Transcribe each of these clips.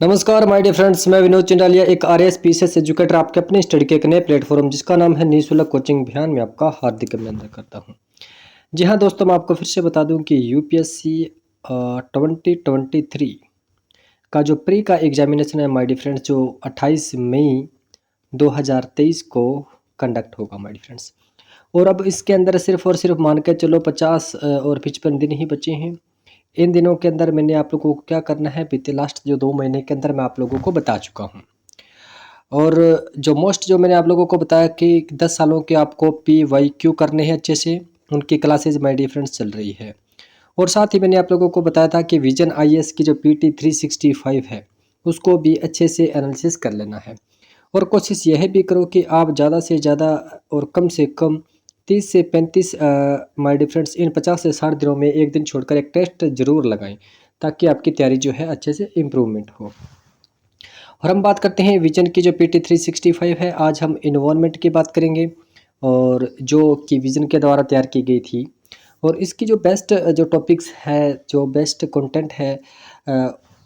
नमस्कार my dear friends, मैं विनोद चिंडालिया एक आरएएस पीसीएस एजुकेटर आपके अपने स्टडी के एक नए प्लेटफॉर्म जिसका नाम है निःशुल्क कोचिंग अभियान में आपका हार्दिक अभिनंदन करता हूं। जी हां दोस्तों, मैं आपको फिर से बता दूं कि यूपीएससी 2023 का जो प्री का एग्जामिनेशन है माय डियर फ्रेंड्स, जो 28 मई 2023 को कंडक्ट होगा माय डियर फ्रेंड्स। और अब इसके अंदर सिर्फ और सिर्फ मान के चलो 50 और 55 दिन ही बचे हैं। इन दिनों के अंदर मैंने आप लोगों को क्या करना है, बीते लास्ट जो 2 महीने के अंदर मैं आप लोगों को बता चुका हूँ। और जो मैंने आप लोगों को बताया कि 10 सालों के आपको पीवाईक्यू करने हैं अच्छे से, उनकी क्लासेज माय डियर फ्रेंड्स चल रही है। और साथ ही मैंने आप लोगों को बताया था कि विजन आईएएस की जो पीटी 365 है, उसको भी अच्छे से एनालिसिस कर लेना है। और कोशिश यह भी करो कि आप ज़्यादा से ज़्यादा और कम से कम 30 से 35 माय डियर फ्रेंड्स इन 50 से 60 दिनों में एक दिन छोड़कर एक टेस्ट ज़रूर लगाएं, ताकि आपकी तैयारी जो है अच्छे से इम्प्रूवमेंट हो। और हम बात करते हैं विजन की जो पीटी 365 है। आज हम इन्वायरमेंट की बात करेंगे, और जो कि विजन के द्वारा तैयार की गई थी। और इसकी जो बेस्ट जो टॉपिक्स है, जो बेस्ट कंटेंट है,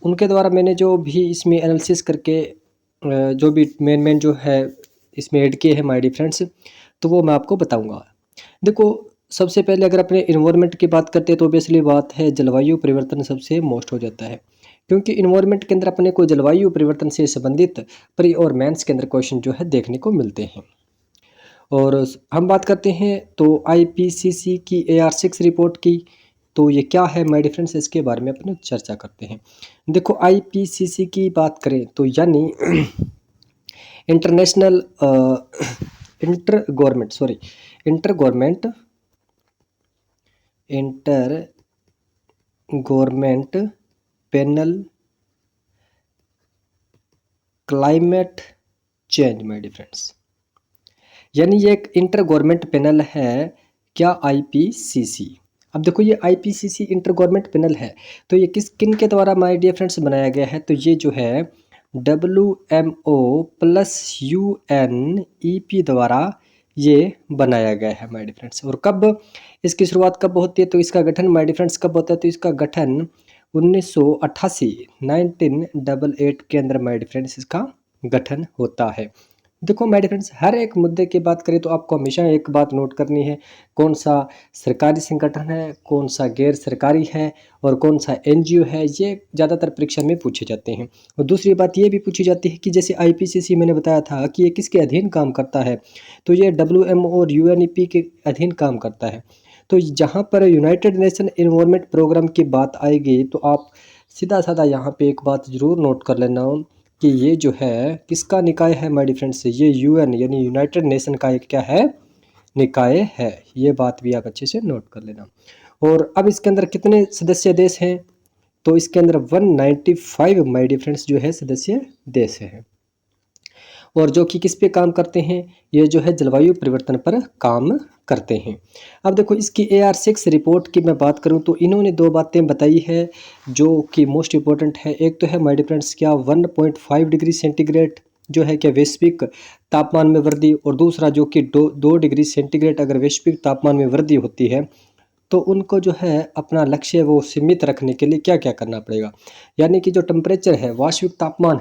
उनके द्वारा मैंने जो भी इसमें एनालिसिस करके जो भी मेन जो है इसमें ऐड किए हैं माय डियर फ्रेंड्स, तो वो मैं आपको बताऊंगा। देखो, सबसे पहले अगर अपने इन्वायरमेंट की बात करते हैं तो ऑब्वियसली बात है, जलवायु परिवर्तन सबसे मोस्ट हो जाता है। क्योंकि इन्वायरमेंट के अंदर अपने को जलवायु परिवर्तन से संबंधित प्री और मेंस के अंदर क्वेश्चन जो है देखने को मिलते हैं। और हम बात करते हैं तो आईपीसीसी की AR6 रिपोर्ट की, तो ये क्या है माय डियर फ्रेंड्स, इसके बारे में अपने चर्चा करते हैं। देखो, आईपीसीसी की बात करें तो यानी international inter government panel climate change my dear friends, यानी ये एक इंटर गवर्नमेंट पैनल है। क्या? आईपीसीसी। अब देखो, ये आईपीसीसी इंटर गवर्नमेंट पैनल है, तो ये किन के द्वारा माय डियर फ्रेंड्स बनाया गया है? तो ये जो है WMO प्लस UNEP द्वारा ये बनाया गया है माय डियर फ्रेंड्स। और कब इसकी शुरुआत कब होती है? तो इसका गठन माय डियर फ्रेंड्स कब होता है? तो इसका गठन 1988 के अंदर माय डियर फ्रेंड्स इसका गठन होता है। देखो माय डियर फ्रेंड्स, हर एक मुद्दे की बात करें तो आपको हमेशा एक बात नोट करनी है, कौन सा सरकारी संगठन है, कौन सा गैर सरकारी है, और कौन सा NGO है। ये ज़्यादातर परीक्षा में पूछे जाते हैं। और दूसरी बात ये भी पूछी जाती है कि जैसे आईपीसीसी मैंने बताया था कि ये किसके अधीन काम करता है, तो ये WMO और UNEP के अधीन काम करता है। तो जहाँ पर यूनाइटेड नेशन इन्वायरमेंट प्रोग्राम की बात आएगी तो आप सीधा साधा यहाँ पे एक बात ज़रूर नोट कर लेना कि ये जो है किसका निकाय है माय डियर फ्रेंड्स, ये UN यानी यूनाइटेड नेशन का एक क्या है, निकाय है। ये बात भी आप अच्छे से नोट कर लेना। और अब इसके अंदर कितने सदस्य देश हैं? तो इसके अंदर 195 माय डियर फ्रेंड्स जो है सदस्य देश है। और जो कि किस पे काम करते हैं? ये जो है जलवायु परिवर्तन पर काम करते हैं। अब देखो, इसकी AR6 रिपोर्ट की मैं बात करूं तो इन्होंने 2 बातें बताई है जो कि मोस्ट इम्पोर्टेंट है। एक तो है माय डियर फ्रेंड्स क्या 1.5 डिग्री सेंटीग्रेड जो है क्या वैश्विक तापमान में वृद्धि, और दूसरा जो कि 2 डिग्री सेंटीग्रेड अगर वैश्विक तापमान में वृद्धि होती है तो उनको जो है अपना लक्ष्य वो सीमित रखने के लिए क्या क्या करना पड़ेगा। यानी कि जो टेम्परेचर है, वैश्विक तापमान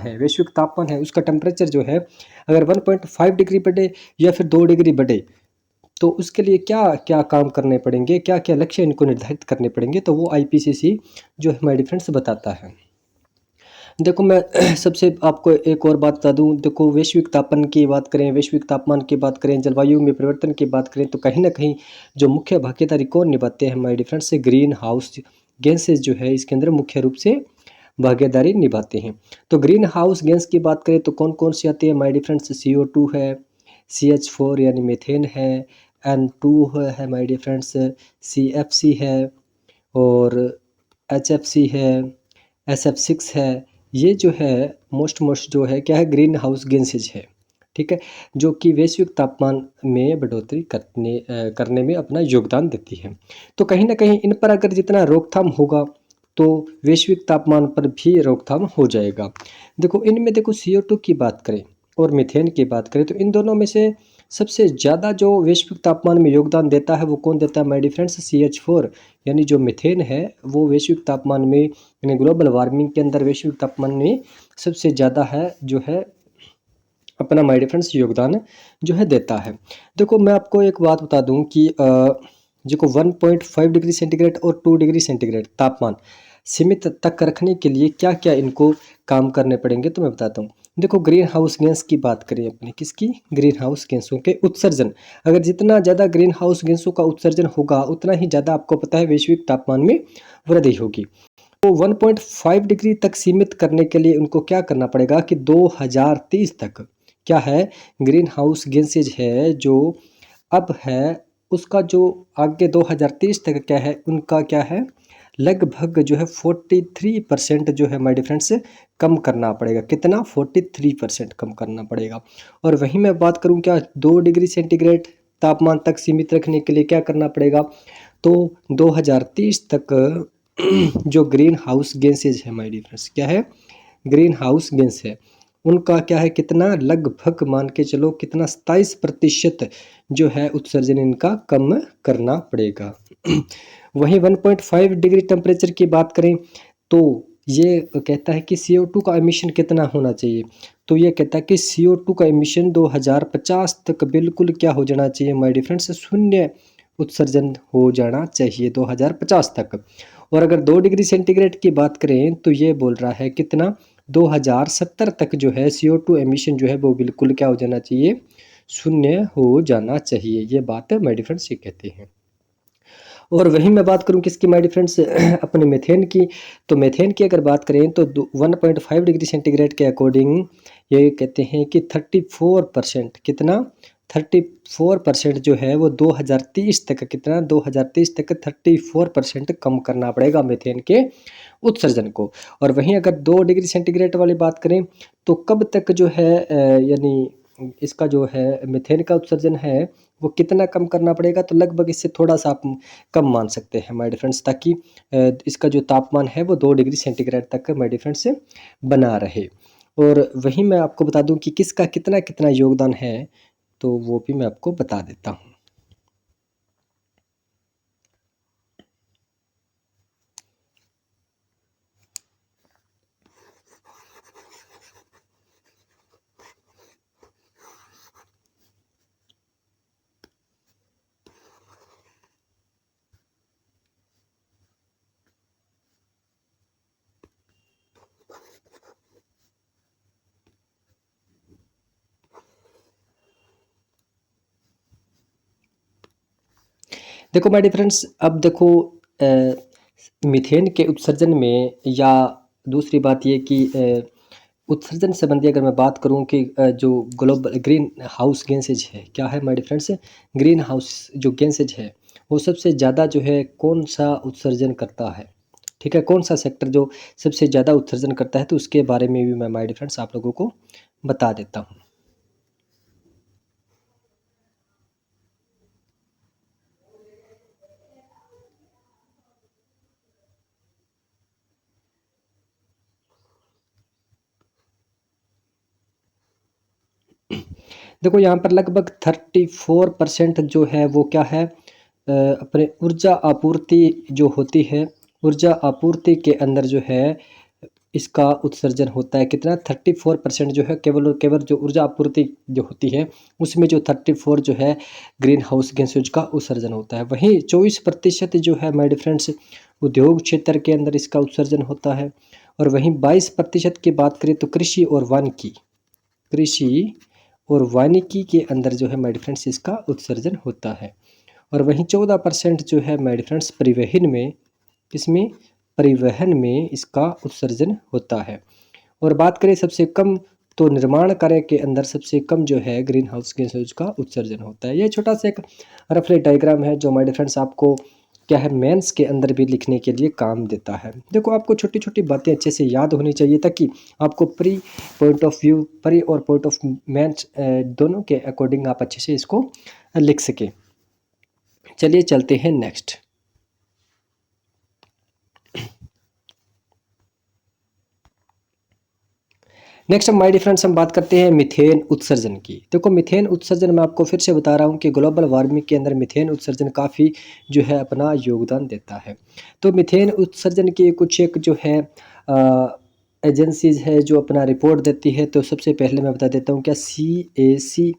है, उसका टेम्परेचर जो है अगर 1.5 डिग्री बढ़े या फिर 2 डिग्री बढ़े, तो उसके लिए क्या क्या काम करने पड़ेंगे, क्या क्या लक्ष्य इनको निर्धारित करने पड़ेंगे, तो वो आईपीसीसी जो है माय डियर फ्रेंड्स बताता है। देखो, मैं सबसे आपको एक और बात बता दूं। देखो, वैश्विक तापमान की बात करें, जलवायु में परिवर्तन की बात करें, तो कहीं ना कहीं जो मुख्य भागीदारी कौन निभाते हैं माय डियर फ्रेंड्स, से ग्रीन हाउस गैसेज जो है इसके अंदर मुख्य रूप से भागीदारी निभाते हैं। तो ग्रीन हाउस गैस की बात करें तो कौन कौन सी आती है माय डियर फ्रेंड्स? CO2 है, CH4 यानी मीथेन है, N2 है माय डियर फ्रेंड्स, CFC है, और HFC है, SF6 है। ये जो है मोस्ट जो है क्या है, ग्रीन हाउस गैसेज है। ठीक है, जो कि वैश्विक तापमान में बढ़ोतरी करने में अपना योगदान देती है। तो कहीं ना कहीं इन पर अगर जितना रोकथाम होगा तो वैश्विक तापमान पर भी रोकथाम हो जाएगा। देखो, इनमें देखो CO2 की बात करें और मीथेन की बात करें तो इन दोनों में से सबसे ज़्यादा जो वैश्विक तापमान में योगदान देता है वो कौन देता है माय डियर फ्रेंड्स? CH4 यानी जो मीथेन है वो वैश्विक तापमान में यानी ग्लोबल वार्मिंग के अंदर वैश्विक तापमान में सबसे ज़्यादा है जो है अपना माय डियर फ्रेंड्स योगदान जो है देता है। देखो मैं आपको एक बात बता दूं कि देखो 1.5 डिग्री सेंटीग्रेड और 2 डिग्री सेंटीग्रेड तापमान सीमित तक रखने के लिए क्या क्या इनको काम करने पड़ेंगे तो मैं बताता हूँ। देखो ग्रीन हाउस गैस की बात करें अपने किसकी, ग्रीन हाउस गैसों के उत्सर्जन। अगर जितना ज़्यादा ग्रीन हाउस गैसों का उत्सर्जन होगा उतना ही ज़्यादा आपको पता है वैश्विक तापमान में वृद्धि होगी। तो 1.5 डिग्री तक सीमित करने के लिए उनको क्या करना पड़ेगा कि 2030 तक क्या है ग्रीन हाउस गैसेज है जो अब है उसका जो आगे 2030 तक क्या है उनका क्या है लगभग जो है 43% जो है माय डियर फ्रेंड्स कम करना पड़ेगा। कितना? 43% कम करना पड़ेगा। और वहीं मैं बात करूं क्या 2 डिग्री सेंटीग्रेड तापमान तक सीमित रखने के लिए क्या करना पड़ेगा? तो 2030 तक जो ग्रीन हाउस गैसेज है माय डियर फ्रेंड्स क्या है ग्रीन हाउस गैस है उनका क्या है कितना लगभग मान के चलो कितना 27% जो है उत्सर्जन इनका कम करना पड़ेगा। वहीं 1.5 डिग्री टेम्परेचर की बात करें तो ये कहता है कि CO2 का एमिशन कितना होना चाहिए। तो ये कहता है कि CO2 का एमिशन 2050 तक बिल्कुल क्या हो जाना चाहिए माय डियर फ्रेंड्स शून्य उत्सर्जन हो जाना चाहिए 2050 तक। और अगर 2 डिग्री सेंटीग्रेड की बात करें तो ये बोल रहा है कितना 2070 तक जो है CO2 एमिशन जो है वो बिल्कुल क्या हो जाना चाहिए शून्य हो जाना चाहिए। ये बात माय डियर फ्रेंड्स ये कहते हैं। और वहीं मैं बात करूं किसकी माय डियर फ्रेंड्स अपने मीथेन की। तो मीथेन की अगर बात करें तो 1.5 डिग्री सेंटीग्रेड के अकॉर्डिंग ये कहते हैं कि 34% कितना 34% जो है वो 2030 तक कितना 2030 तक 34% कम करना पड़ेगा मीथेन के उत्सर्जन को। और वहीं अगर 2 डिग्री सेंटीग्रेड वाली बात करें तो कब तक जो है यानी इसका जो है मीथेन का उत्सर्जन है वो कितना कम करना पड़ेगा तो लगभग इससे थोड़ा सा आप कम मान सकते हैं माय डियर फ्रेंड्स ताकि इसका जो तापमान है वो 2 डिग्री सेंटीग्रेड तक माय डियर फ्रेंड्स बना रहे। और वहीं मैं आपको बता दूं कि किसका कितना कितना योगदान है तो वो भी मैं आपको बता देता हूँ। देखो माय डियर फ्रेंड्स अब देखो मीथेन के उत्सर्जन में या दूसरी बात ये कि उत्सर्जन संबंधी अगर मैं बात करूं कि जो ग्लोबल ग्रीन हाउस गैसेज है क्या है my dear friends green house जो गैसेज है वो सबसे ज़्यादा जो है कौन सा उत्सर्जन करता है। ठीक है कौन सा सेक्टर जो सबसे ज़्यादा उत्सर्जन करता है तो उसके बारे में भी मैं माय डियर फ्रेंड्स आप लोगों को बता देता हूँ। देखो यहाँ पर लगभग 34% जो है वो क्या है अपने ऊर्जा आपूर्ति जो होती है ऊर्जा आपूर्ति के अंदर जो है इसका उत्सर्जन होता है कितना 34% जो है केवल और केवल जो ऊर्जा आपूर्ति जो होती है उसमें जो 34 जो है ग्रीन हाउस गैसेज का उत्सर्जन होता है। वहीं 24% जो है माय डियर फ्रेंड्स उद्योग क्षेत्र के अंदर इसका उत्सर्जन होता है। और वहीं 22% की बात करें तो कृषि और वानिकी के अंदर जो है माय डियर फ्रेंड्स इसका उत्सर्जन होता है। और वहीं 14% जो है माय डियर फ्रेंड्स परिवहन में इसमें परिवहन में इसका उत्सर्जन होता है। और बात करें सबसे कम तो निर्माण कार्य के अंदर सबसे कम जो है ग्रीन हाउस गैसेज का उत्सर्जन होता है। ये छोटा सा एक रफली डायग्राम है जो माय डियर फ्रेंड्स आपको क्या है मेंस के अंदर भी लिखने के लिए काम देता है। देखो आपको छोटी छोटी बातें अच्छे से याद होनी चाहिए ताकि आपको प्री और पॉइंट ऑफ मेंस दोनों के अकॉर्डिंग आप अच्छे से इसको लिख सकें। चलिए चलते हैं next. Next my dear friends हम बात करते हैं मीथेन उत्सर्जन की। देखो मीथेन उत्सर्जन मैं आपको फिर से बता रहा हूँ कि ग्लोबल वार्मिंग के अंदर मीथेन उत्सर्जन काफ़ी जो है अपना योगदान देता है। तो मीथेन उत्सर्जन की कुछ एक जो है एजेंसीज है जो अपना रिपोर्ट देती है। तो सबसे पहले मैं बता देता हूँ क्या CAC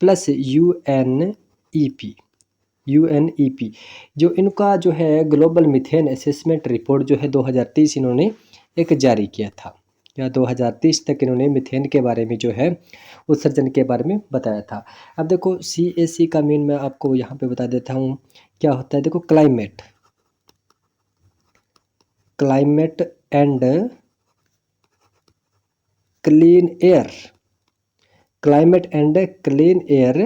प्लस UNEP जो इनका जो है ग्लोबल मीथेन असेसमेंट रिपोर्ट जो है 2030 इन्होंने एक जारी किया था। या 2030 तक इन्होंने मीथेन के बारे में जो है उत्सर्जन के बारे में बताया था। अब देखो CAC का मीन मैं आपको यहाँ पे बता देता हूँ क्या होता है। देखो climate and clean air, climate and clean air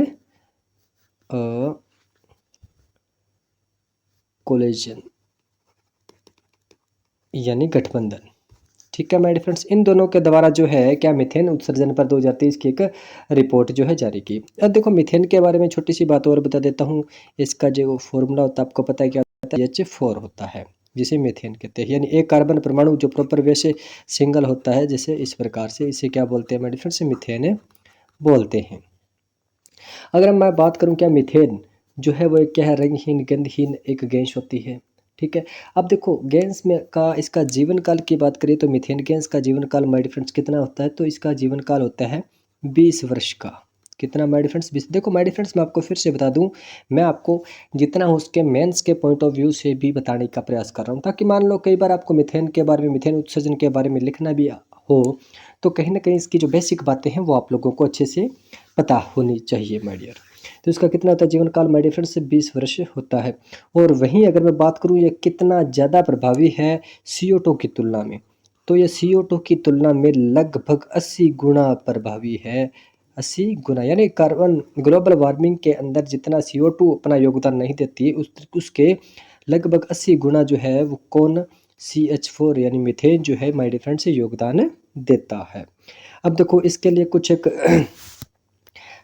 collision यानी गठबंधन। ठीक है माय फ्रेंड्स, इन दोनों के द्वारा जो है क्या मीथेन उत्सर्जन पर 2023 की एक रिपोर्ट जो है जारी की। अब देखो मीथेन के बारे में छोटी सी बात और बता देता हूँ। इसका जो फॉर्मूला होता है आपको पता है क्या होता है, H4 होता है जिसे मीथेन कहते हैं। यानी एक कार्बन परमाणु जो प्रॉपर वे से सिंगल होता है जैसे इस प्रकार से, इसे क्या बोलते हैं माय फ्रेंड्स, मीथेन बोलते हैं। अगर मैं बात करूँ क्या मीथेन जो है वो एक क्या है, रंगहीन गंधहीन एक गैस होती है। ठीक है। अब देखो गैस में का इसका जीवन काल की बात करें तो मीथेन गैस का जीवन काल माय फ्रेंड्स कितना होता है, तो इसका जीवन काल होता है 20 वर्ष का। कितना माय फ्रेंड्स, 20। देखो माय फ्रेंड्स मैं आपको फिर से बता दूं, मैं आपको जितना हो उसके मेंस के पॉइंट ऑफ व्यू से भी बताने का प्रयास कर रहा हूं, ताकि मान लो कई बार आपको मीथेन के बारे में, मीथेन उत्सर्जन के बारे में लिखना भी हो तो कहीं ना कहीं इसकी जो बेसिक बातें हैं वो आप लोगों को अच्छे से पता होनी चाहिए माय डियर। तो इसका कितना होता है जीवन काल माय डियर फ्रेंड्स, 20 वर्ष होता है। और वहीं अगर मैं बात करूँ ये कितना ज़्यादा प्रभावी है CO2 की तुलना में, तो ये CO2 की तुलना में लगभग 80 गुना प्रभावी है। 80 गुना, यानी कार्बन ग्लोबल वार्मिंग के अंदर जितना CO2 अपना योगदान नहीं देती उसके लगभग 80 गुना जो है वो कौन, CH4 यानी मीथेन जो है माय डियर फ्रेंड्स योगदान देता है। अब देखो इसके लिए कुछ एक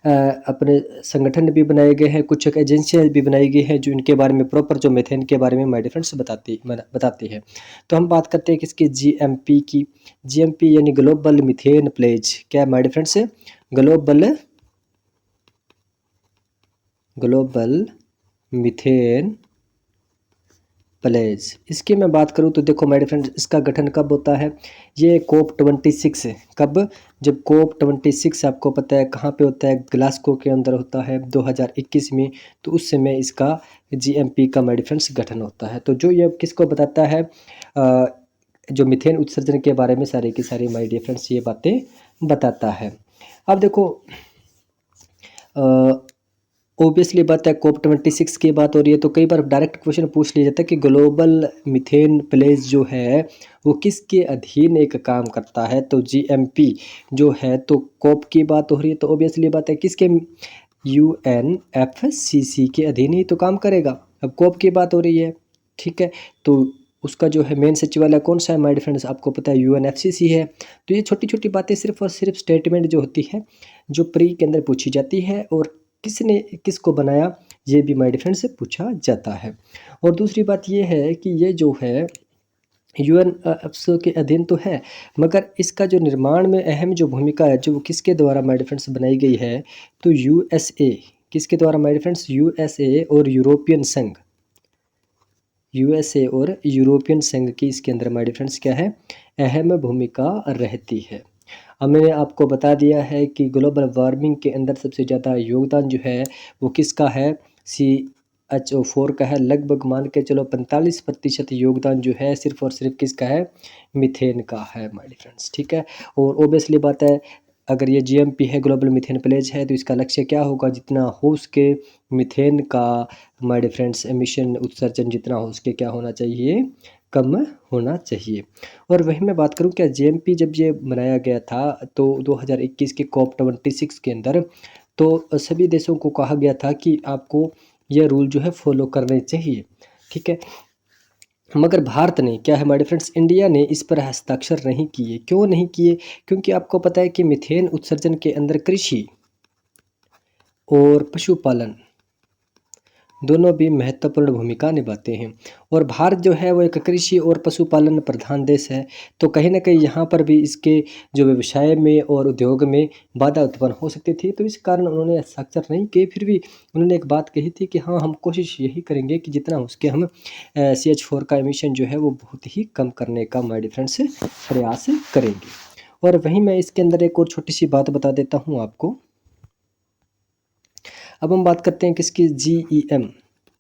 अपने संगठन भी बनाए गए हैं, कुछ एक एजेंसियाँ भी बनाई गई हैं जो इनके बारे में प्रॉपर जो मीथेन के बारे में माय डियर फ्रेंड्स बताती है। तो हम बात करते हैं किसकी, GMP की। GMP यानी ग्लोबल मीथेन प्लेज, क्या my dear friends, global methane pledge. इसकी मैं बात करूं तो देखो माय डियर फ्रेंड्स इसका गठन कब होता है, ये COP26 कब, जब COP26 आपको पता है कहाँ पे होता है, ग्लासगो के अंदर होता है 2021 में। तो उस समय इसका GMP का माय डियर फ्रेंड्स गठन होता है। तो जो ये किसको बताता है, जो मीथेन उत्सर्जन के बारे में सारी की सारी माय डियर फ्रेंड्स ये बातें बताता है। अब देखो ऑब्वियसली बात है COP26 की बात हो रही है तो कई बार डायरेक्ट क्वेश्चन पूछ लिया जाता है कि ग्लोबल मीथेन प्लेज जो है वो किसके अधीन एक काम करता है। तो GMP जो है, तो COP की बात हो रही है तो ऑब्वियसली बात है किसके, UNFCCC के अधीन ही तो काम करेगा। अब COP की बात हो रही है, ठीक है, तो उसका जो है मेन सचिवालय कौन सा है माय डियर फ्रेंड्स, आपको पता है UNFCCC है। तो ये छोटी छोटी बातें सिर्फ और सिर्फ स्टेटमेंट जो होती है जो प्री के अंदर पूछी जाती है, और किसने किसको बनाया ये भी माय डियर फ्रेंड्स से पूछा जाता है। और दूसरी बात ये है कि ये जो है UNFCCC के अधीन तो है, मगर इसका जो निर्माण में अहम जो भूमिका है जो किसके द्वारा माय डियर फ्रेंड्स बनाई गई है, तो USA, किसके द्वारा माय डियर फ्रेंड्स, USA और यूरोपियन संघ की इसके अंदर माय डियर फ्रेंड्स क्या है, अहम भूमिका रहती है। अब मैंने आपको बता दिया है कि ग्लोबल वार्मिंग के अंदर सबसे ज़्यादा योगदान जो है वो किसका है, CH4 का है। लगभग मान के चलो 45% योगदान जो है सिर्फ और सिर्फ किसका है, मीथेन का है माय डियर फ्रेंड्स। ठीक है। और ओबियसली बात है अगर ये GMP है, ग्लोबल मीथेन प्लेज है, तो इसका लक्ष्य क्या होगा, जितना हो उसके मीथेन का माय डियर फ्रेंड्स एमिशन उत्सर्जन जितना हो उसके क्या होना चाहिए, कम होना चाहिए। और वहीं मैं बात करूं क्या GMP जब ये बनाया गया था तो 2021 के COP26 के अंदर तो सभी देशों को कहा गया था कि आपको यह रूल जो है फॉलो करने चाहिए। ठीक है। मगर भारत ने क्या है माय डियर फ्रेंड्स, इंडिया ने इस पर हस्ताक्षर नहीं किए। क्यों नहीं किए, क्योंकि आपको पता है कि मीथेन उत्सर्जन के अंदर कृषि और पशुपालन दोनों भी महत्वपूर्ण भूमिका निभाते हैं। और भारत जो है वो एक कृषि और पशुपालन प्रधान देश है, तो कहीं न कहीं यहाँ पर भी इसके जो व्यवसाय में और उद्योग में बाधा उत्पन्न हो सकती थी। तो इस कारण उन्होंने हस्ताक्षर नहीं किए, फिर भी उन्होंने एक बात कही थी कि हाँ, हम कोशिश यही करेंगे कि जितना हो सके हम CH4 का एमिशन जो है वो बहुत ही कम करने का माय डियर फ्रेंड्स प्रयास करेंगे। और वहीं मैं इसके अंदर एक और छोटी-सी बात बता देता हूँ आपको। अब हम बात करते हैं किसकी, GEM।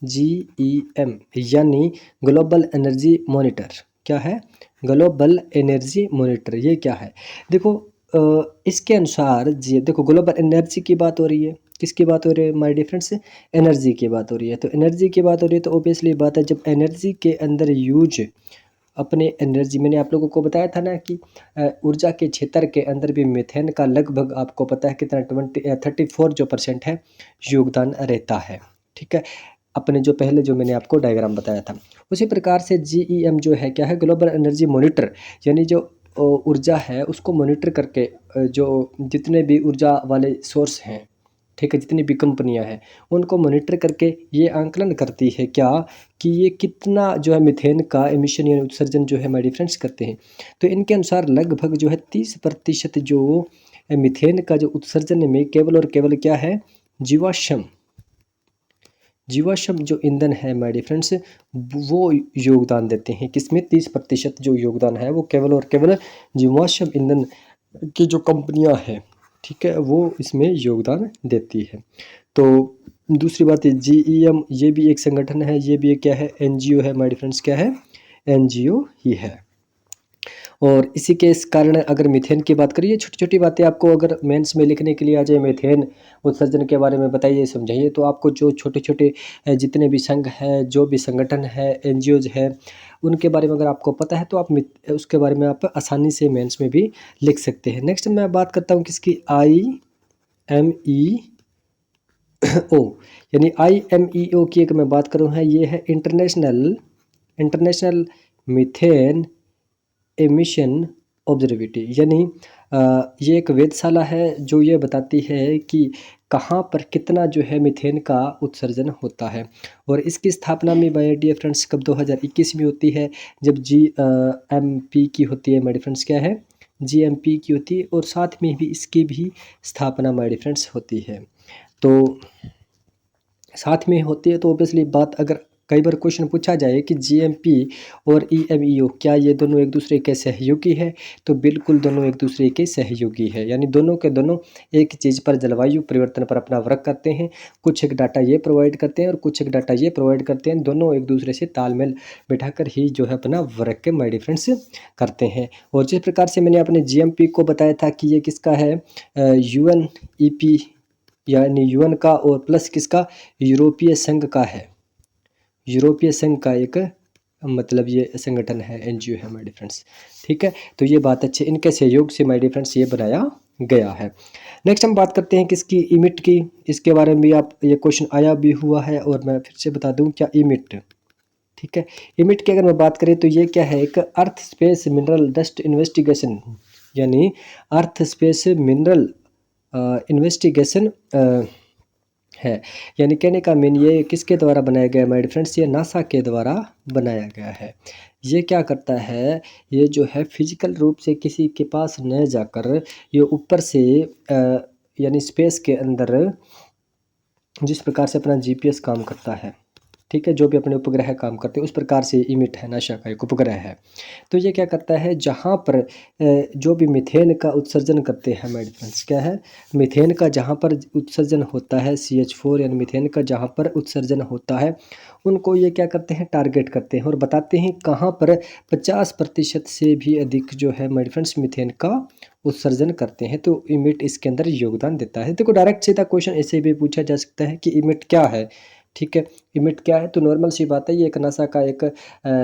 GEM यानी ग्लोबल एनर्जी मॉनिटर। क्या है? Global energy monitor. ये क्या है? देखो इसके अनुसार जी देखो, ग्लोबल एनर्जी की बात हो रही है। किसकी बात हो रही है माय डियर फ्रेंड्स? एनर्जी की बात हो रही है। तो एनर्जी की बात हो रही है तो ऑब्वियसली बात है, जब एनर्जी के अंदर यूज अपने एनर्जी, मैंने आप लोगों को बताया था ना कि ऊर्जा के क्षेत्र के अंदर भी मीथेन का लगभग आपको पता है कितना 34 जो % है योगदान रहता है। ठीक है, अपने जो पहले जो मैंने आपको डायग्राम बताया था। उसी प्रकार से GEM जो है क्या है, ग्लोबल एनर्जी मॉनिटर, यानी जो ऊर्जा है उसको मॉनिटर करके जो जितने भी ऊर्जा वाले सोर्स हैं, ठीक है, जितनी भी कंपनियां हैं उनको मॉनिटर करके ये आंकलन करती है क्या, कि ये कितना जो है मीथेन का एमिशन यानी उत्सर्जन जो है हमारे फ्रेंड्स करते हैं। तो इनके अनुसार लगभग जो है 30% जो मीथेन का जो उत्सर्जन में केवल और केवल क्या है, जीवाश्म जो ईंधन है हमारे फ्रेंड्स वो योगदान देते हैं। किसमें? 30% जो योगदान है वो केवल और केवल जीवाश्म ईंधन की जो कंपनियां हैं, ठीक है, वो इसमें योगदान देती है। तो दूसरी बात है, GEM ये भी एक संगठन है, ये भी एक क्या है, NGO है हमारे फ्रेंड्स। क्या है? NGO ही है। और इसी के इस कारण अगर मीथेन की बात करिए, छोटी छोटी बातें आपको अगर मेंस में लिखने के लिए आ जाए, मीथेन उत्सर्जन के बारे में बताइए, समझाइए, तो आपको जो छोटे छोटे जितने भी संघ है, जो भी संगठन है, NGOज है, उनके बारे में अगर आपको पता है तो आप उसके बारे में आप आसानी से मेंस में भी लिख सकते हैं। नेक्स्ट मैं बात करता हूँ किसकी, IMEO, यानी IMEO की एक मैं बात करूँ है, ये है इंटरनेशनल मीथेन एमिशन ऑब्जर्वेटरी, यानी ये एक वेधशाला है जो ये बताती है कि कहाँ पर कितना जो है मीथेन का उत्सर्जन होता है। और इसकी स्थापना में माय डियर फ्रेंड्स कब 2021 में होती है, जब GMP की होती है माय डियर फ्रेंड्स। क्या है? GMP की होती है, और साथ में भी इसकी भी स्थापना माय डियर फ्रेंड्स होती है। तो साथ में होती है तो ऑब्वियसली बात, अगर कई बार क्वेश्चन पूछा जाए कि GMP और EMEO क्या ये दोनों एक दूसरे के सहयोगी है, तो बिल्कुल दोनों एक दूसरे के सहयोगी है, यानी दोनों के दोनों एक चीज़ पर, जलवायु परिवर्तन पर अपना वर्क करते हैं। कुछ एक डाटा ये प्रोवाइड करते हैं और कुछ एक डाटा ये प्रोवाइड करते हैं, दोनों एक दूसरे से तालमेल बैठाकर ही जो है अपना वर्क के माय डियर फ्रेंड्स करते हैं। और जिस प्रकार से मैंने अपने GMP को बताया था कि ये किसका है, UNEP यानी UN का, और प्लस किसका, यूरोपीय संघ का है। यूरोपीय संघ का एक मतलब ये संगठन है, NGO है माय डियर फ्रेंड्स। ठीक है, तो ये बात अच्छी, इनके सहयोग से माय डियर फ्रेंड्स ये बनाया गया है। नेक्स्ट हम बात करते हैं किसकी, इमिट की। इसके बारे में भी आप, ये क्वेश्चन आया भी हुआ है और मैं फिर से बता दूं क्या इमिट। ठीक है, इमिट की अगर मैं बात करें तो ये क्या है, एक अर्थ स्पेस मिनरल डस्ट इन्वेस्टिगेशन, यानी अर्थ स्पेस मिनरल इन्वेस्टिगेशन है। यानी कहने का मीन ये किसके द्वारा बनाया गया माय डियर फ्रेंड्स, ये नासा के द्वारा बनाया गया है। ये क्या करता है, ये जो है फिजिकल रूप से किसी के पास न जाकर ये ऊपर से यानी स्पेस के अंदर जिस प्रकार से अपना GPS काम करता है, ठीक है, जो भी अपने उपग्रह काम करते हैं उस प्रकार से इमिट है, नासा का एक उपग्रह है। तो ये क्या करता है, जहाँ पर जो भी मीथेन का उत्सर्जन करते हैं माय डियर फ्रेंड्स, क्या है, मीथेन का जहाँ पर उत्सर्जन होता है, CH4 यानी मीथेन का जहाँ पर उत्सर्जन होता है, उनको ये क्या करते हैं, टारगेट करते हैं और बताते हैं कहाँ पर 50% से भी अधिक जो है माय डियर फ्रेंड्स मीथेन का उत्सर्जन करते हैं। तो इमिट इसके अंदर योगदान देता है। देखो डायरेक्ट सीधा क्वेश्चन ऐसे भी पूछा जा सकता है कि इमिट क्या है। ठीक है, इमिट क्या है, तो नॉर्मल सी बात है, ये एक नासा का एक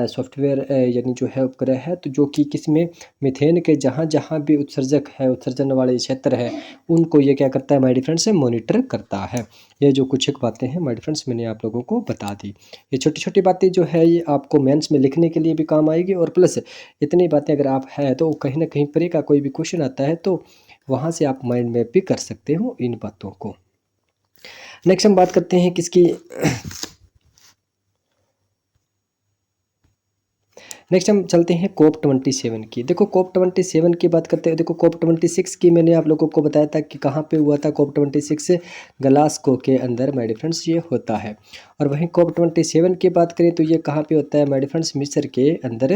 सॉफ्टवेयर यानी जो है उपग्रह है, तो जो कि किसमें, मीथेन के जहाँ जहाँ भी उत्सर्जक है, उत्सर्जन वाले क्षेत्र है, उनको ये क्या करता है माय डियर फ्रेंड्स, मॉनिटर करता है। ये जो कुछ एक बातें हैं माय डियर फ्रेंड्स मैंने आप लोगों को बता दी। ये छोटी छोटी बातें जो है ये आपको मेंस में लिखने के लिए भी काम आएगी, और प्लस इतनी बातें अगर आप है तो कहीं ना कहीं परे का कोई भी क्वेश्चन आता है तो वहाँ से आप माइंड मैप भी कर सकते हो इन बातों को। नेक्स्ट हम बात करते हैं किसकी, नेक्स्ट हम चलते हैं COP 27 की। देखो COP 27 की बात करते हैं। देखो COP 26 की मैंने आप लोगों को बताया था कि कहाँ पे हुआ था COP 26, ग्लासगो के अंदर माय डियर फ्रेंड्स ये होता है। और वहीं COP 27 की बात करें तो ये कहाँ पे होता है माय डियर फ्रेंड्स, मिस्र के अंदर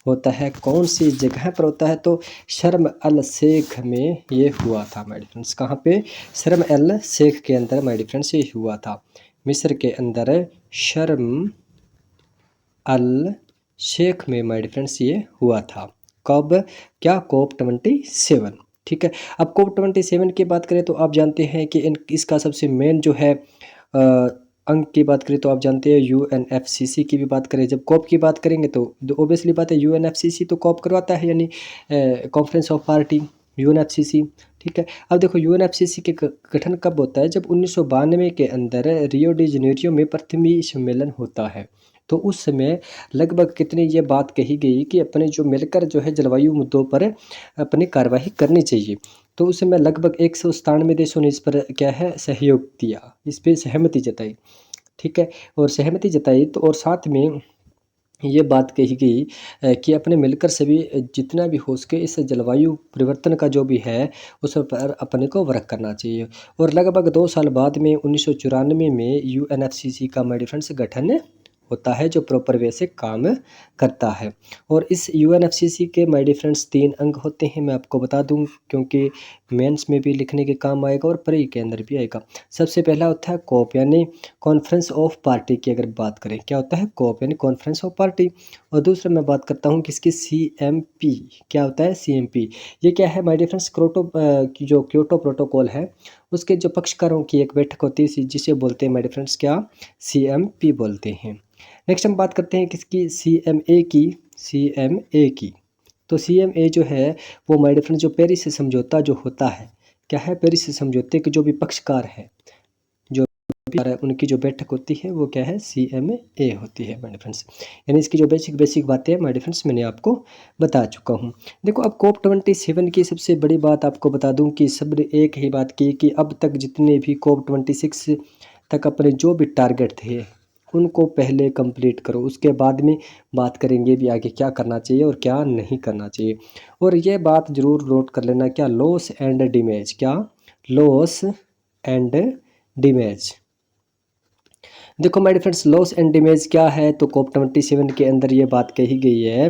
होता है। कौन सी जगह पर होता है तो शर्म अल शेख में ये हुआ था माय डियर फ्रेंड्स। कहाँ पे, शर्म अल शेख के अंदर माय डियर फ्रेंड्स ये हुआ था, मिस्र के अंदर शर्म अल शेख में माय डियर फ्रेंड्स ये हुआ था। कब, क्या, COP 27। ठीक है। अब COP 27 की बात करें तो आप जानते हैं कि इसका सबसे मेन जो है अंग की बात करें तो आप जानते हैं UNFCCC की भी बात करें। जब COP की बात करेंगे तो ऑब्वियसली बात है UNFCCC तो COP करवाता है, यानी कॉन्फ्रेंस ऑफ पार्टी UNFCCC। ठीक है। अब देखो UNFCCC के गठन कब होता है, जब 1992 के अंदर रियो डी जनेरियो में प्रथम सम्मेलन होता है। तो उस समय लगभग कितनी ये बात कही गई कि अपने जो मिलकर जो है जलवायु मुद्दों पर अपनी कार्रवाई करनी चाहिए। तो उस समय लगभग 197 देशों ने इस पर क्या है सहयोग दिया, इस पर सहमति जताई। ठीक है। और सहमति जताई तो और साथ में ये बात कही गई कि अपने मिलकर सभी जितना भी हो सके इस जलवायु परिवर्तन का जो भी है उस पर अपने को वर्क करना चाहिए। और लगभग 2 साल बाद में 1994 में UNFCCC का माय डियर फ्रेंड्स गठन होता है, जो प्रॉपर वे से काम करता है। और इस UNFCCC के माय डियर फ्रेंड्स 3 अंग होते हैं, मैं आपको बता दूं क्योंकि मेंस में भी लिखने के काम आएगा और प्री के अंदर भी आएगा। सबसे पहला होता है COP यानी कॉन्फ्रेंस ऑफ पार्टी की अगर बात करें, क्या होता है COP यानी कॉन्फ्रेंस ऑफ पार्टी। और दूसरा मैं बात करता हूँ किसकी, CMP। क्या होता है CMP, ये क्या है माय डियर फ्रेंड्स, की जो क्योटो प्रोटोकॉल है उसके जो पक्षकारों की एक बैठक होती है जिसे बोलते हैं माय डियर फ्रेंड्स क्या, CMP बोलते हैं। नेक्स्ट हम बात करते हैं किसकी, CMA की। तो CMA जो है वो माय डियर फ्रेंड्स जो पेरिस समझौता जो होता है, क्या है, पेरिस समझौते के जो भी पक्षकार है, जो उनकी जो बैठक होती है वो क्या है, CMA होती है माय डियर फ्रेंड्स। यानी इसकी जो बेसिक बातें हैं माय डियर फ्रेंड्स मैंने आपको बता चुका हूँ। देखो अब COP 27 की सबसे बड़ी बात आपको बता दूं कि सब ने एक ही बात की कि अब तक जितने भी COP 26 तक अपने जो भी टारगेट थे उनको पहले कंप्लीट करो, उसके बाद में बात करेंगे भी आगे क्या करना चाहिए और क्या नहीं करना चाहिए। और ये बात ज़रूर नोट कर लेना, क्या, लॉस एंड डैमेज, क्या, लॉस एंड डैमेज। देखो my dear friends loss and damage क्या है, तो COP 27 के अंदर ये बात कही गई है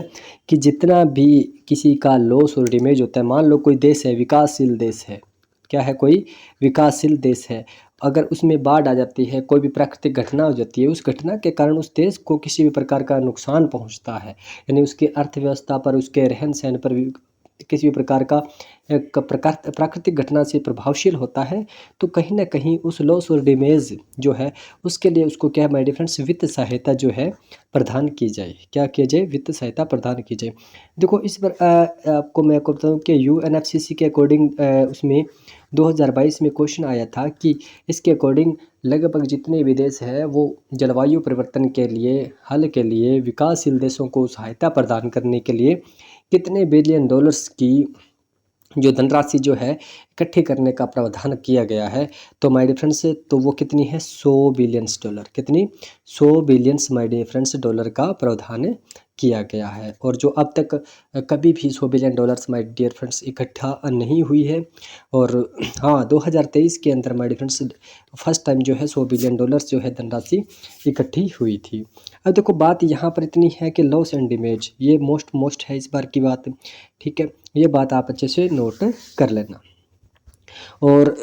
कि जितना भी किसी का लॉस और डैमेज होता है, मान लो कोई देश है, विकासशील देश है, क्या है, कोई विकासशील देश है, अगर उसमें बाढ़ आ जाती है, कोई भी प्राकृतिक घटना हो जाती है, उस घटना के कारण उस देश को किसी भी प्रकार का नुकसान पहुंचता है, यानी उसकी अर्थव्यवस्था पर, उसके रहन सहन पर भी किसी भी प्रकार का प्राकृतिक घटना से प्रभावशील होता है, तो कहीं ना कहीं उस लॉस और डैमेज जो है उसके लिए उसको क्या है माय डियर फ्रेंड्स, वित्त सहायता जो है प्रदान की जाए। क्या किया जाए, वित्त सहायता प्रदान की जाए। देखो इस पर आपको मैं आपको बताऊँ कि UNFCCC के अकॉर्डिंग उसमें 2022 में क्वेश्चन आया था कि इसके अकॉर्डिंग लगभग जितने भी देश है वो जलवायु परिवर्तन के लिए हल के लिए विकासशील देशों को सहायता प्रदान करने के लिए कितने बिलियन डॉलर्स की जो धनराशि जो है इकट्ठी करने का प्रावधान किया गया है। तो माय डियर फ्रेंड्स तो वो कितनी है, 100 बिलियंस डॉलर, कितनी, 100 billions my dear friends dollar का प्रावधान किया गया है। और जो अब तक कभी भी 100 billion dollars my dear friends इकट्ठा नहीं हुई है। और हाँ 2023 के अंदर my dear friends first time जो है 100 बिलियन डॉलर्स जो है धनराशि इकट्ठी हुई थी। अब देखो बात यहाँ पर इतनी है कि लॉस एंड डैमेज ये मोस्ट है इस बार की बात। ठीक है, ये बात आप अच्छे से नोट कर लेना। और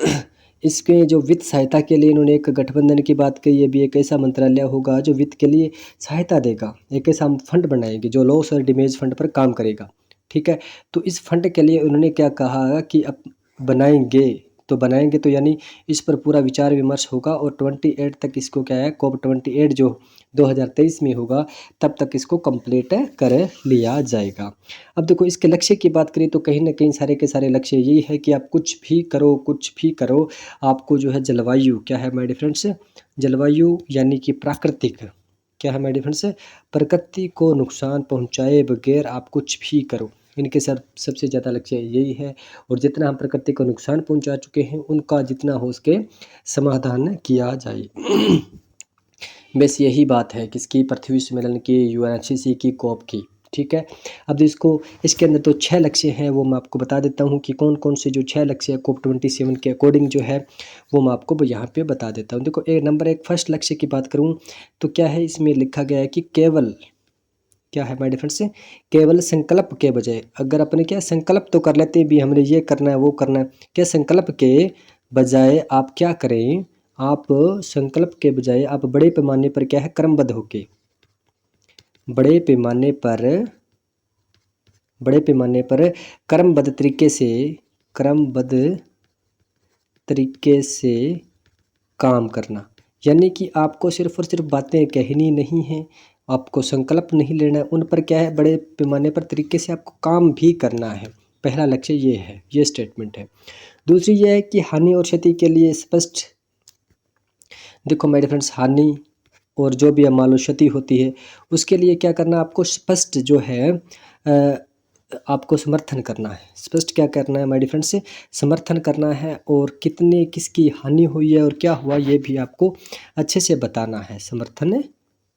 इसके जो वित्त सहायता के लिए इन्होंने एक गठबंधन की बात कही है, भी एक ऐसा मंत्रालय होगा जो वित्त के लिए सहायता देगा, एक ऐसा हम फंड बनाएंगे जो लॉस और डैमेज फंड पर काम करेगा। ठीक है, तो इस फंड के लिए उन्होंने क्या कहा कि अब बनाएंगे तो यानी इस पर पूरा विचार विमर्श होगा और 28 तक इसको क्या है, COP 28 जो 2023 में होगा तब तक इसको कंप्लीट कर लिया जाएगा। अब देखो इसके लक्ष्य की बात करें तो कहीं ना कहीं सारे के सारे लक्ष्य यही है कि आप कुछ भी करो आपको जो है जलवायु, क्या है माय डियर फ्रेंड्स, जलवायु यानी कि प्राकृतिक, क्या है माय डियर फ्रेंड्स, प्रकृति को नुकसान पहुंचाए बगैर आप कुछ भी करो, इनके सबसे ज़्यादा लक्ष्य यही है। और जितना हम प्रकृति को नुकसान पहुंचा चुके हैं उनका जितना हो सके समाधान किया जाए। बस यही बात है किसकी, पृथ्वी सम्मेलन की, UNFCCC की, COP की। ठीक है। अब इसको इसके अंदर तो 6 लक्ष्य हैं, वो मैं आपको बता देता हूँ कि कौन-कौन से जो 6 लक्ष्य है COP27 के अकॉर्डिंग जो है वो मैं आपको यहाँ पे बता देता हूँ। देखो नंबर 1 फर्स्ट लक्ष्य की बात करूँ तो क्या है, इसमें लिखा गया है कि केवल क्या है माय डियर फ्रेंड्स, केवल संकल्प के बजाय, अगर अपने क्या संकल्प तो कर लेते हैं भी हमने ये करना है वो करना है, क्या संकल्प के बजाय आप क्या करें, आप संकल्प के बजाय आप बड़े पैमाने पर क्या है क्रमबद्ध होके, बड़े पैमाने पर क्रमबद्ध तरीके से काम करना। यानी कि आपको सिर्फ और सिर्फ बातें कहनी नहीं है, आपको संकल्प नहीं लेना है, उन पर क्या है बड़े पैमाने पर तरीके से आपको काम भी करना है। पहला लक्ष्य ये है, ये स्टेटमेंट है। दूसरी ये है कि हानि और क्षति के लिए स्पष्ट, देखो मेरे फ्रेंड्स, हानि और जो भी मान लो क्षति होती है उसके लिए क्या करना, आपको स्पष्ट जो है आपको समर्थन करना है। स्पष्ट क्या करना है माय डियर फ्रेंड्स, समर्थन करना है, और कितने किसकी हानि हुई है और क्या हुआ ये भी आपको अच्छे से बताना है, समर्थन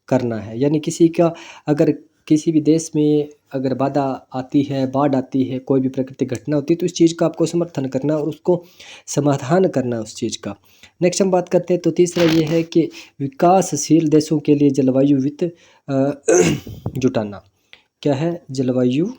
करना है। यानी किसी का अगर किसी भी देश में अगर बाधा आती है, बाढ़ आती है, कोई भी प्राकृतिक घटना होती है तो इस चीज़ का आपको समर्थन करना और उसको समाधान करना उस चीज़ का। नेक्स्ट हम बात करते हैं तो तीसरा ये है कि विकासशील देशों के लिए जलवायु वित्त जुटाना। क्या है, जलवायु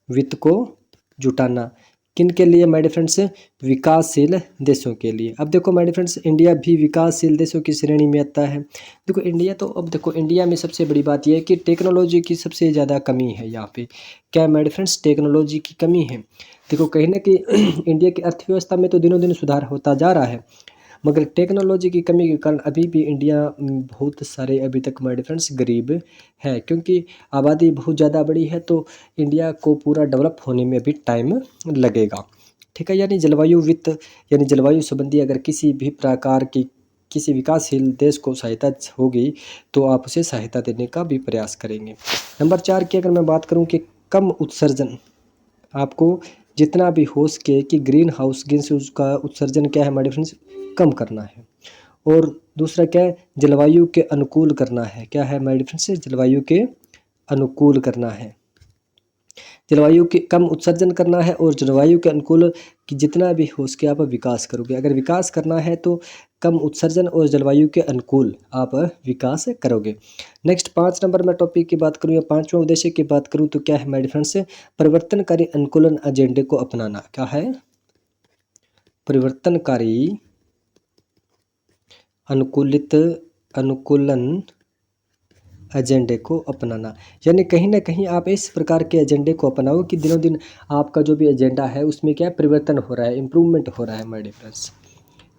वित्त को जुटाना किन के लिए माय डियर फ्रेंड्स, विकासशील देशों के लिए। अब देखो माय डियर फ्रेंड्स, इंडिया भी विकासशील देशों की श्रेणी में आता है। देखो इंडिया तो, अब देखो इंडिया में सबसे बड़ी बात यह है कि टेक्नोलॉजी की सबसे ज़्यादा कमी है यहाँ पे। क्या है माय डियर फ्रेंड्स, टेक्नोलॉजी की कमी है। देखो कहीं ना कहीं इंडिया की अर्थव्यवस्था में तो दिनों दिन सुधार होता जा रहा है, मगर टेक्नोलॉजी की कमी के कारण अभी भी इंडिया बहुत सारे अभी तक माय डियर फ्रेंड्स गरीब है, क्योंकि आबादी बहुत ज़्यादा बड़ी है तो इंडिया को पूरा डेवलप होने में भी टाइम लगेगा। ठीक है, यानी जलवायु वित्त, यानी जलवायु संबंधी अगर किसी भी प्रकार की किसी विकासशील देश को सहायता होगी तो आप उसे सहायता देने का भी प्रयास करेंगे। नंबर 4 की अगर मैं बात करूं कि कम उत्सर्जन, आपको जितना भी हो सके कि ग्रीन हाउस गैसेस का उत्सर्जन क्या है हमारे फ्रेंड्स, कम करना है। और दूसरा क्या है, जलवायु के अनुकूल करना है। क्या है हमारे फ्रेंड्स, जलवायु के अनुकूल करना है, जलवायु के कम उत्सर्जन करना है और जलवायु के अनुकूल कि जितना भी हो सके आप विकास करोगे। अगर विकास करना है तो कम उत्सर्जन और जलवायु के अनुकूल आप विकास करोगे। नेक्स्ट 5 नंबर में टॉपिक की बात करूँ या 5वां उद्देश्य की बात करूँ तो क्या है माय डियर फ्रेंड्स, परिवर्तनकारी अनुकूलन एजेंडे को अपनाना। क्या है, परिवर्तनकारी अनुकूलन एजेंडे को अपनाना। यानी कहीं ना कहीं आप इस प्रकार के एजेंडे को अपनाओ कि दिनों दिन आपका जो भी एजेंडा है उसमें क्या परिवर्तन हो रहा है, इम्प्रूवमेंट हो रहा है माय डियर फ्रेंड्स।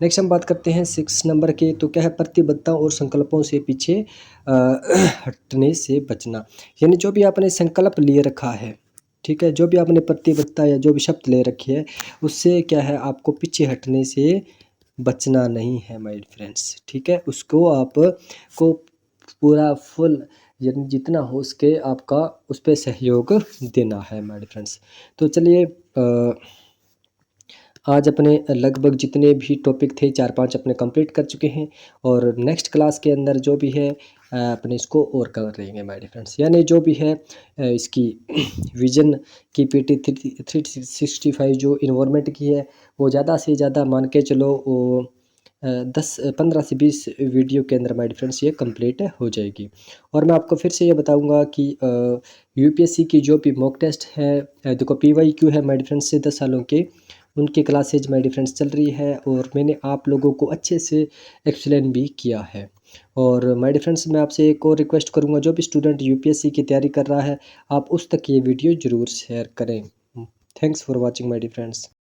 नेक्स्ट हम बात करते हैं 6 नंबर के, तो क्या है, प्रतिबद्धताओं और संकल्पों से पीछे हटने से बचना। यानी जो भी आपने संकल्प लिए रखा है, ठीक है, जो भी आपने प्रतिबद्धता या जो भी शब्द ले रखी है उससे क्या है आपको पीछे हटने से बचना नहीं है माय फ्रेंड्स। ठीक है, उसको आपको पूरा फुल यानी जितना हो सके आपका उस पर सहयोग देना है माय फ्रेंड्स। तो चलिए आज अपने लगभग जितने भी टॉपिक थे 4-5 अपने कंप्लीट कर चुके हैं, और नेक्स्ट क्लास के अंदर जो भी है अपने इसको और कवर करेंगे माय डियर फ्रेंड्स। यानी जो भी है इसकी विजन की PT 365 जो इन्वायरमेंट की है वो ज़्यादा से ज़्यादा मान के चलो वो 15 से 20 वीडियो के अंदर माय डियर फ्रेंड्स ये कंप्लीट हो जाएगी। और मैं आपको फिर से ये बताऊंगा कि UPSC की जो भी मॉक टेस्ट है, देखो PYQ है माय डियर फ्रेंड्स से 10 सालों के, उनकी क्लासेज माय डियर फ्रेंड्स चल रही है और मैंने आप लोगों को अच्छे से एक्सप्लेन भी किया है। और माय डियर फ्रेंड्स मैं आपसे एक और रिक्वेस्ट करूंगा, जो भी स्टूडेंट UPSC की तैयारी कर रहा है आप उस तक ये वीडियो ज़रूर शेयर करें। Thanks for watching my dear friends.